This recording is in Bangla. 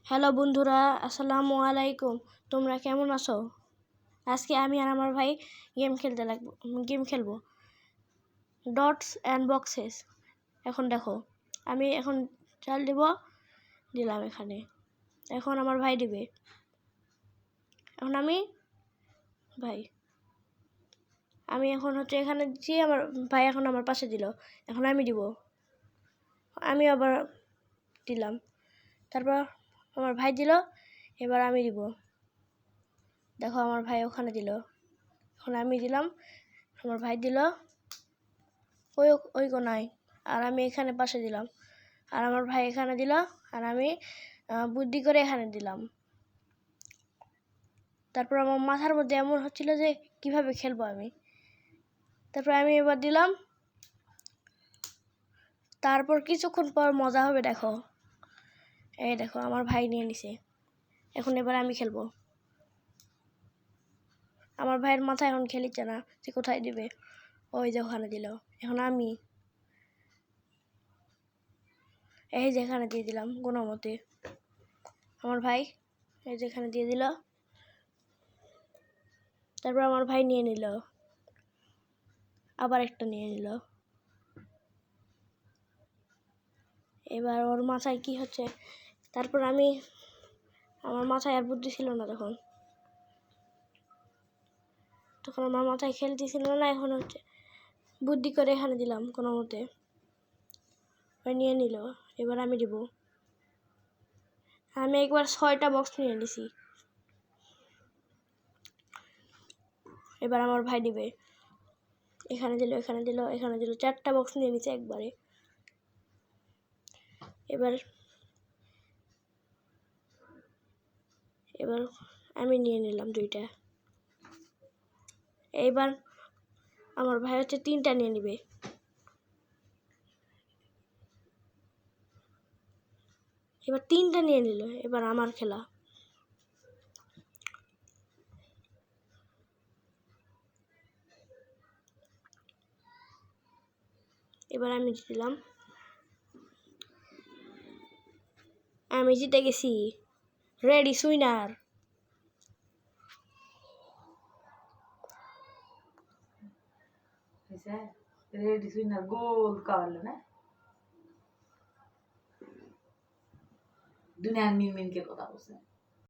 হ্যালো বন্ধুরা, আসসালামু আলাইকুম। তোমরা কেমন আছো? আজকে আমি আর আমার ভাই গেম খেলবো ডটস অ্যান্ড বক্সেস। এখন দেখো, আমি এখন চাল দিলাম এখানে। এখন আমার ভাই দিবে। এখন আমি এখন এখানে দিচ্ছি, আমার ভাই এখন আমার পাশে দিল। এখন আমি দিব, আমি আবার দিলাম, তারপর আমার ভাই দিল, এবার আমি দিব। দেখো আমার ভাই ওখানে দিল, এখন আমি দিলাম, আমার ভাই দিল ওই কোনায়, আর আমি এখানে পাশে দিলাম, আর আমার ভাই এখানে দিল, আর আমি বুদ্ধি করে এখানে দিলাম। তারপর আমার মাথার মধ্যে এমন হচ্ছিল যে কিভাবে খেলবো আমি। তারপর আমি এবার দিলাম, তারপর কিছুক্ষণ পর মজা হবে। দেখো, এই দেখো আমার ভাই নিয়ে নিছে। এখন এবার আমি খেলবো। আমার ভাইয়ের মাথা এখন খেলিচ্ছে না যে কোথায় দিবে। ওই যে ওখানে দিল। এখন আমি এই যে এখানে দিয়ে দিলাম কোনো মতে। আমার ভাই এই যে এখানে দিয়ে দিল, তারপর আমার ভাই নিয়ে নিল, আবার একটা নিয়ে নিল। এবার ওর মাথায় কি হচ্ছে, তারপর আমার মাথায় আর বুদ্ধি ছিল না তখন আমার মাথায় খেলতেছিল না। এখন বুদ্ধি করে এখানে দিলাম কোনো মতে, নিয়ে নিল। এবার আমি দিব। আমি একবার 6টা বক্স নিয়ে নিছি। এবার আমার ভাই দিবে। এখানে দিল, এখানে দিল, এখানে দিল, 4টা বক্স নিয়ে নিছে একবারে। এবার আমি নিয়ে নিলাম 2টা। এইবার আমার ভাই 3টা নিয়ে নিবে। এবার 3টা নিয়ে নিল। এবার আমার খেলা। এবার আমি দিলাম, আমি জিতে গেছি। রেডি সুইনার। রেডি সুইনার গোল কাवलं ना दुनिया मिन मिन के কথা বলছে।